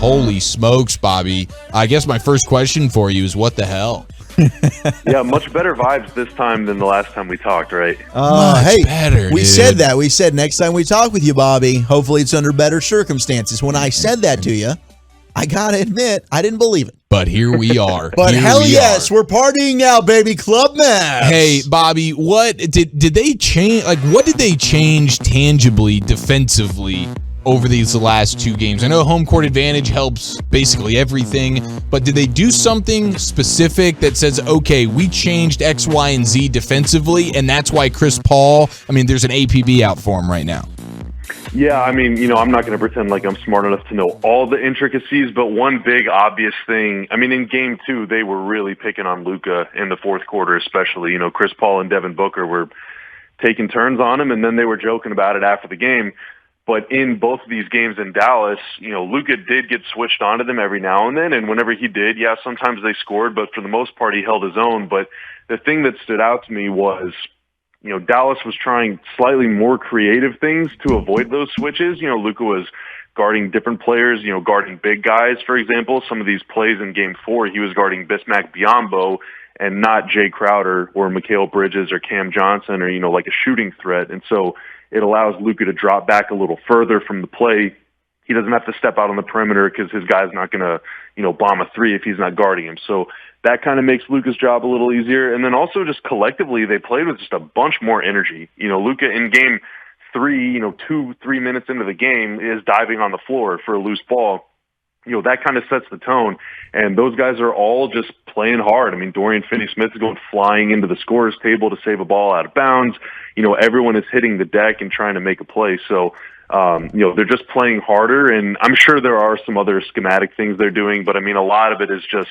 Holy smokes, Bobby. I guess my first question for you is what the hell? Yeah, much better vibes this time than the last time we talked, right? Much better, we dude. said that. We said next time we talk with you, Bobby, hopefully it's under better circumstances. When I said that to you, I got to admit, I didn't believe it. But here we are. But hell yes, we're partying now, baby. Club Mavs. Hey, Bobby, what did they change? Like, what did they change tangibly, defensively over these last two games? I know home court advantage helps basically everything, but did they do something specific that says, okay, we changed X, Y, and Z defensively, and that's why Chris Paul, there's an APB out for him right now? Yeah, I'm not going to pretend like I'm smart enough to know all the intricacies, but one big obvious thing, in game 2, they were really picking on Luka in the fourth quarter especially. Chris Paul and Devin Booker were taking turns on him, and then they were joking about it after the game. But in both of these games in Dallas, Luka did get switched onto them every now and then, and whenever he did, yeah, sometimes they scored, but for the most part, he held his own. But the thing that stood out to me was, Dallas was trying slightly more creative things to avoid those switches. Luka was guarding different players, guarding big guys, for example. Some of these plays in Game 4, he was guarding Bismack Biyombo and not Jay Crowder or Mikal Bridges or Cam Johnson or, like a shooting threat. And so it allows Luka to drop back a little further from the play. He doesn't have to step out on the perimeter because his guy's not going to, bomb a three if he's not guarding him. So that kind of makes Luka's job a little easier. And then also just collectively, they played with just a bunch more energy. Luka in game 3, 2-3 minutes into the game is diving on the floor for a loose ball. That kind of sets the tone. And those guys are all just playing hard. Dorian Finney-Smith is going flying into the scorer's table to save a ball out of bounds. Everyone is hitting the deck and trying to make a play. So, they're just playing harder. And I'm sure there are some other schematic things they're doing, but a lot of it is just,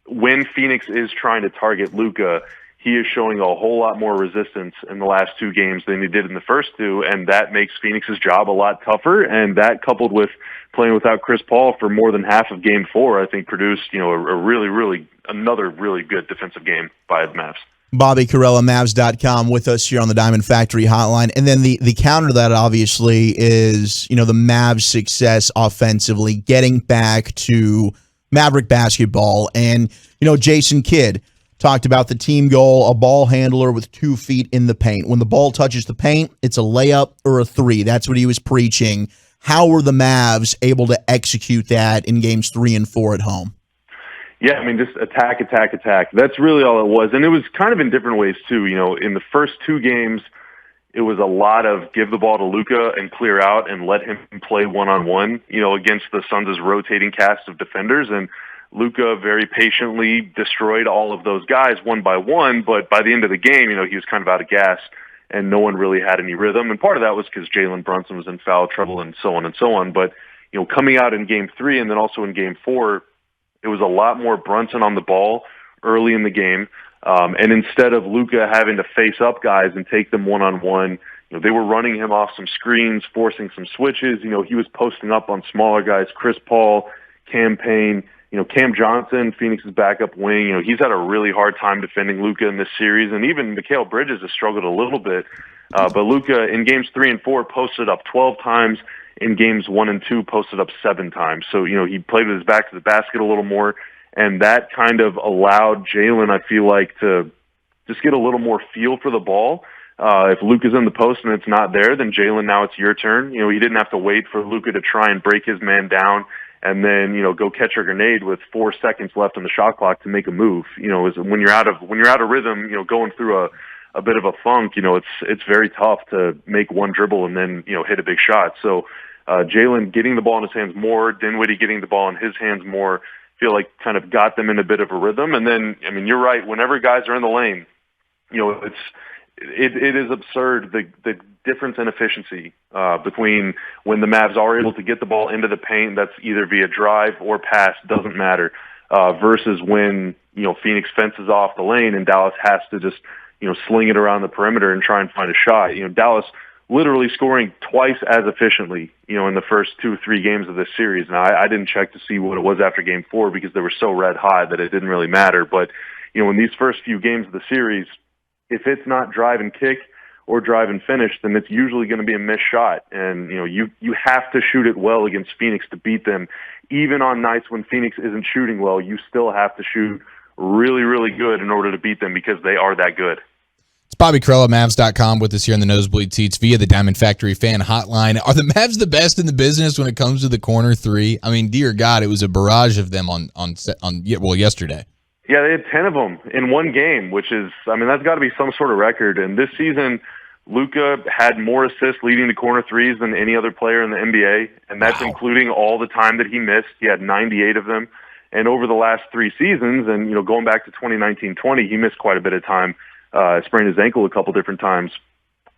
when Phoenix is trying to target Luka, he is showing a whole lot more resistance in the last two games than he did in the first two, and that makes Phoenix's job a lot tougher. And that, coupled with playing without Chris Paul for more than half of Game 4, I think produced, another really good defensive game by the Mavs. Bobby Karalla, Mavs.com, with us here on the Diamond Factory Hotline. And then the counter to that, obviously, is, the Mavs' success offensively, getting back to Maverick basketball. And, Jason Kidd talked about the team goal, a ball handler with 2 feet in the paint. When the ball touches the paint, it's a layup or a three. That's what he was preaching. How were the Mavs able to execute that in games 3 and 4 at home? Yeah, just attack. That's really all it was. And it was kind of in different ways, too. In the first 2 games, it was a lot of give the ball to Luka and clear out and let him play one-on-one, against the Suns' rotating cast of defenders. And Luka very patiently destroyed all of those guys one by one. But by the end of the game, he was kind of out of gas and no one really had any rhythm. And part of that was because Jalen Brunson was in foul trouble and so on and so on. But, coming out in Game 3 and then also in Game 4, it was a lot more Brunson on the ball early in the game. And instead of Luka having to face up guys and take them one-on-one, they were running him off some screens, forcing some switches. He was posting up on smaller guys, Chris Paul, Cam Payne, Cam Johnson, Phoenix's backup wing. He's had a really hard time defending Luka in this series. And even Mikal Bridges has struggled a little bit. But Luka in games 3 and 4 posted up 12 times. In games 1 and 2, posted up 7 times. So, he played with his back to the basket a little more, and that kind of allowed Jalen, I feel like, to just get a little more feel for the ball. If Luka's in the post and it's not there, then Jalen, now it's your turn. He didn't have to wait for Luka to try and break his man down and then, go catch a grenade with 4 seconds left on the shot clock to make a move. When you're out of rhythm, going through a bit of a funk, it's very tough to make one dribble and then, hit a big shot. So Jalen getting the ball in his hands more, Dinwiddie getting the ball in his hands more, feel like kind of got them in a bit of a rhythm. And then, you're right, whenever guys are in the lane, it is absurd, the difference in efficiency between when the Mavs are able to get the ball into the paint, that's either via drive or pass, doesn't matter, versus when, Phoenix fences off the lane and Dallas has to just, sling it around the perimeter and try and find a shot. Dallas literally scoring twice as efficiently, in the first 2-3 games of this series. Now, I didn't check to see what it was after Game 4 because they were so red hot that it didn't really matter. But, in these first few games of the series, if it's not drive and kick or drive and finish, then it's usually going to be a missed shot. And, you have to shoot it well against Phoenix to beat them. Even on nights when Phoenix isn't shooting well, you still have to shoot really, really good in order to beat them because they are that good. It's Bobby Karalla, Mavs.com, with us here in the Nosebleed Seats via the Diamond Factory fan hotline. Are the Mavs the best in the business when it comes to the corner three? I mean, dear God, it was a barrage of them on yesterday. Yeah, they had 10 of them in one game, which is, that's got to be some sort of record. And this season, Luka had more assists leading to corner threes than any other player in the NBA, and that's including all the time that he missed. He had 98 of them. And over the last 3 seasons, and going back to 2019-20, he missed quite a bit of time. Sprained his ankle a couple different times.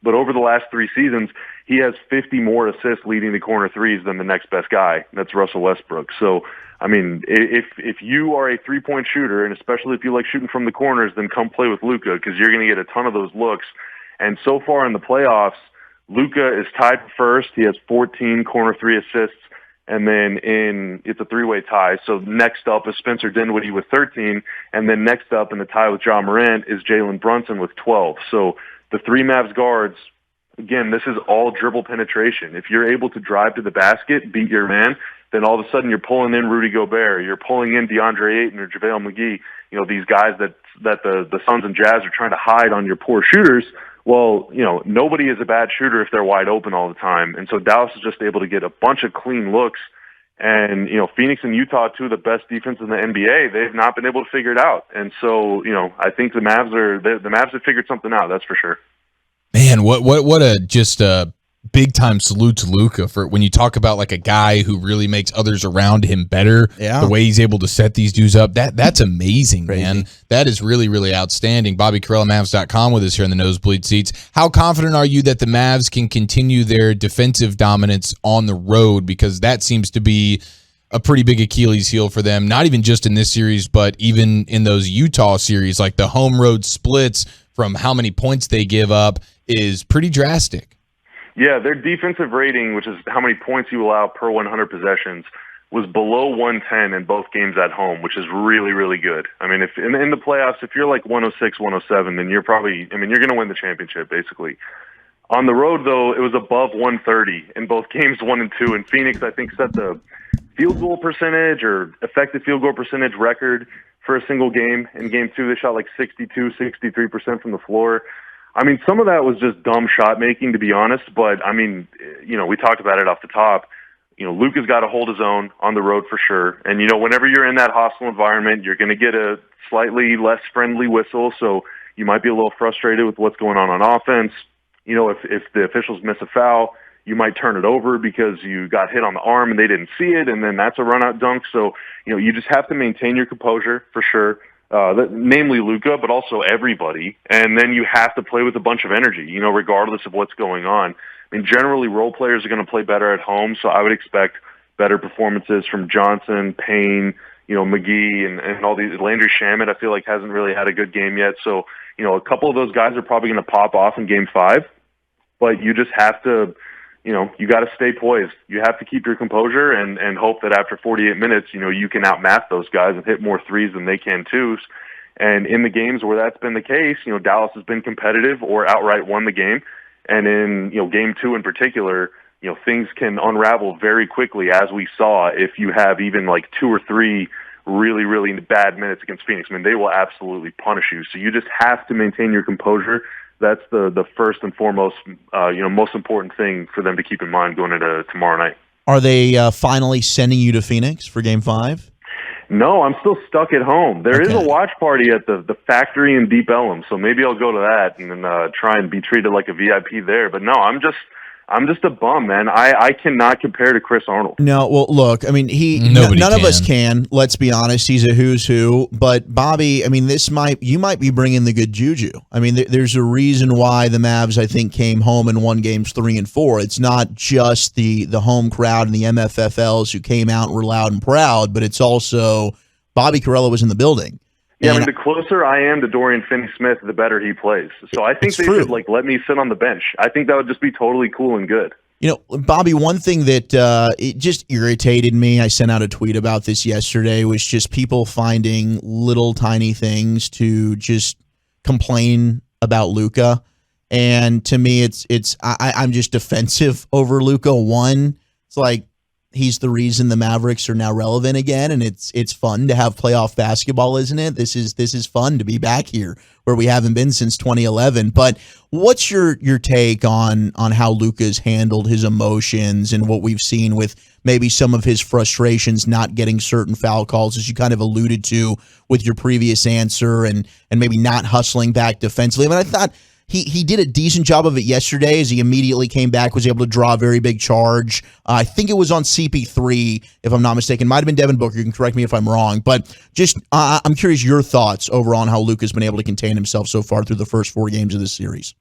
But over the last 3 seasons, he has 50 more assists leading to corner threes than the next best guy. That's Russell Westbrook. So, if you are a three-point shooter, and especially if you like shooting from the corners, then come play with Luka because you're going to get a ton of those looks. And so far in the playoffs, Luka is tied for first. He has 14 corner three assists. And then it's a 3-way tie. So next up is Spencer Dinwiddie with 13. And then next up in the tie with Ja Morant is Jalen Brunson with 12. So the 3 Mavs guards, again, this is all dribble penetration. If you're able to drive to the basket, beat your man, then all of a sudden you're pulling in Rudy Gobert. You're pulling in DeAndre Ayton or JaVale McGee. These guys that the Suns and Jazz are trying to hide on your poor shooters. Well, nobody is a bad shooter if they're wide open all the time. And so Dallas is just able to get a bunch of clean looks. And, Phoenix and Utah, 2 of the best defense in the NBA, they've not been able to figure it out. And so, I think the Mavs have figured something out, that's for sure. Man, what a big time salute to Luka for when you talk about like a guy who really makes others around him better. Yeah. The way he's able to set these dudes up, that's amazing, Crazy. man. That is really, really outstanding. Bobby Karalla, Mavs.com, with us here in the Nosebleed Seats. How confident are you that the Mavs can continue their defensive dominance on the road? Because that seems to be a pretty big Achilles heel for them, not even just in this series, but even in those Utah series. Like the home road splits from how many points they give up is pretty drastic. Yeah, their defensive rating, which is how many points you allow per 100 possessions, was below 110 in both games at home, which is really, really good. If in the playoffs, if you're like 106, 107, then you're probably, you're going to win the championship, basically. On the road, though, it was above 130 in both games 1 and 2, and Phoenix, I think, set the field goal percentage or effective field goal percentage record for a single game. In Game 2, they shot like 62, 63% from the floor. Some of that was just dumb shot making, to be honest. But we talked about it off the top. Luka's got to hold his own on the road for sure. And whenever you're in that hostile environment, you're going to get a slightly less friendly whistle. So you might be a little frustrated with what's going on offense. If the officials miss a foul, you might turn it over because you got hit on the arm and they didn't see it, and then that's a run-out dunk. So you just have to maintain your composure for sure. Namely Luka, but also everybody. And then you have to play with a bunch of energy, regardless of what's going on. Generally, role players are going to play better at home, so I would expect better performances from Johnson, Payne, McGee, and all these. Landry Shamet, I feel like, hasn't really had a good game yet. So, a couple of those guys are probably going to pop off in Game 5, but you just have to, you got to stay poised. You have to keep your composure and hope that after 48 minutes, you can outmath those guys and hit more threes than they can twos. And in the games where that's been the case, Dallas has been competitive or outright won the game. And in, Game 2 in particular, things can unravel very quickly, as we saw if you have even like 2 or 3 really, really bad minutes against Phoenix. They will absolutely punish you. So you just have to maintain your composure. That's the first and foremost, most important thing for them to keep in mind going into tomorrow night. Are they finally sending you to Phoenix for Game 5? No, I'm still stuck at home. There is a watch party at the factory in Deep Ellum, so maybe I'll go to that and then try and be treated like a VIP there. But no, I'm just a bum, man. I cannot compare to Chris Arnold. No, well, look, none of us can. Let's be honest. He's a who's who. But Bobby, you might be bringing the good juju. There's a reason why the Mavs, I think, came home and won games 3 and 4. It's not just the home crowd and the MFFLs who came out and were loud and proud, but it's also Bobby Karalla was in the building. Yeah, the closer I am to Dorian Finney-Smith, the better he plays. So I think they should let me sit on the bench. I think that would just be totally cool and good. Bobby, one thing that it just irritated me, I sent out a tweet about this yesterday, was just people finding little tiny things to just complain about Luka. And to me, I'm just defensive over Luka. One, it's like he's the reason the Mavericks are now relevant again, and it's fun to have playoff basketball, isn't it? This is fun to be back here where we haven't been since 2011. But what's your take on how Luka's handled his emotions and what we've seen with maybe some of his frustrations not getting certain foul calls, as you kind of alluded to with your previous answer, and maybe not hustling back defensively? I mean, I thought he did a decent job of it yesterday as he immediately came back, was able to draw a very big charge. I think it was on CP3, if I'm not mistaken. Might have been Devin Booker. You can correct me if I'm wrong. But just I'm curious your thoughts over on how Luka's been able to contain himself so far through the first 4 games of this series.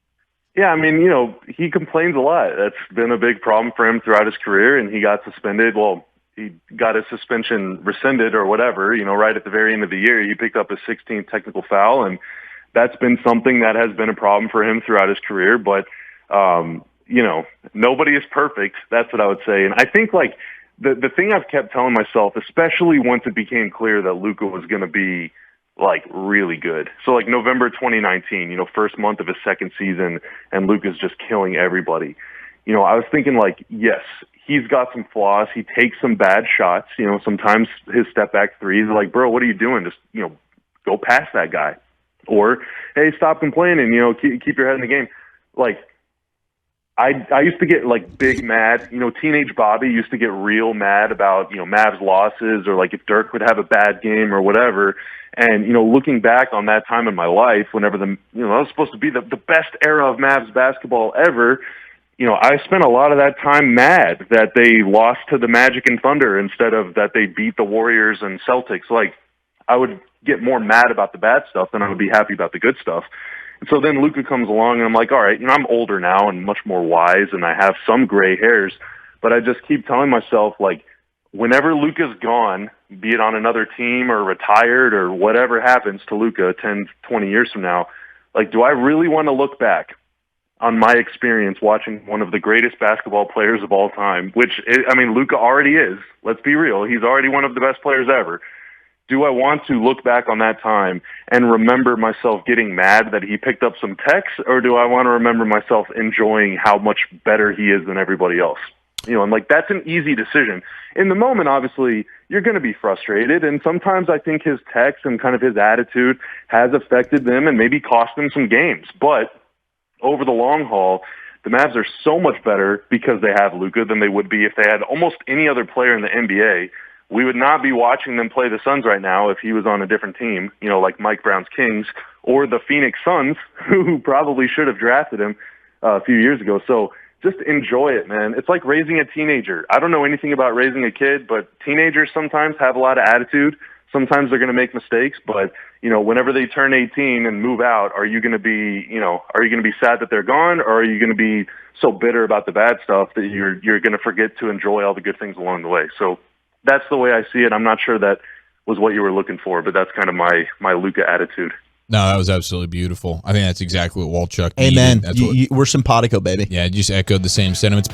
Yeah, I mean, he complains a lot. That's been a big problem for him throughout his career, and he got suspended. Well, he got his suspension rescinded or whatever, right at the very end of the year. He picked up his 16th technical foul, and that's been something that has been a problem for him throughout his career. But, nobody is perfect. That's what I would say. And I think, like, the thing I've kept telling myself, especially once it became clear that Luka was going to be, like, really good. So, like, November 2019, first month of his second season, and Luka's just killing everybody. I was thinking, like, yes, he's got some flaws. He takes some bad shots. Sometimes his step-back threes are like, bro, what are you doing? Just, go past that guy. Or, hey, stop complaining, keep your head in the game. Like, I used to get, like, big mad. Teenage Bobby used to get real mad about, Mavs losses, or, like, if Dirk would have a bad game or whatever. And, looking back on that time in my life, whenever that was supposed to be the best era of Mavs basketball ever, I spent a lot of that time mad that they lost to the Magic and Thunder instead of that they beat the Warriors and Celtics. Like, I would get more mad about the bad stuff than I would be happy about the good stuff. And so then Luka comes along, and I'm like, all right, I'm older now and much more wise, and I have some gray hairs, but I just keep telling myself, like, whenever Luka's gone, be it on another team or retired or whatever happens to Luka 10, 20 years from now, like, do I really want to look back on my experience watching one of the greatest basketball players of all time, which, Luka already is. Let's be real. He's already one of the best players ever. Do I want to look back on that time and remember myself getting mad that he picked up some techs, or do I want to remember myself enjoying how much better he is than everybody else? And, like, that's an easy decision. In the moment, obviously, you're going to be frustrated, and sometimes I think his techs and kind of his attitude has affected them and maybe cost them some games. But over the long haul, the Mavs are so much better because they have Luka than they would be if they had almost any other player in the NBA. We would not be watching them play the Suns right now if he was on a different team, like Mike Brown's Kings, or the Phoenix Suns, who probably should have drafted him a few years ago. So just enjoy it, man. It's like raising a teenager. I don't know anything about raising a kid, but teenagers sometimes have a lot of attitude. Sometimes they're going to make mistakes, but whenever they turn 18 and move out, are you going to be sad that they're gone, or are you going to be so bitter about the bad stuff that you're going to forget to enjoy all the good things along the way? So that's the way I see it. I'm not sure that was what you were looking for, but that's kind of my Luka attitude. No, that was absolutely beautiful. I think that's exactly what Walchuk needed. Amen. We're simpatico, baby. Yeah, just echoed the same sentiments.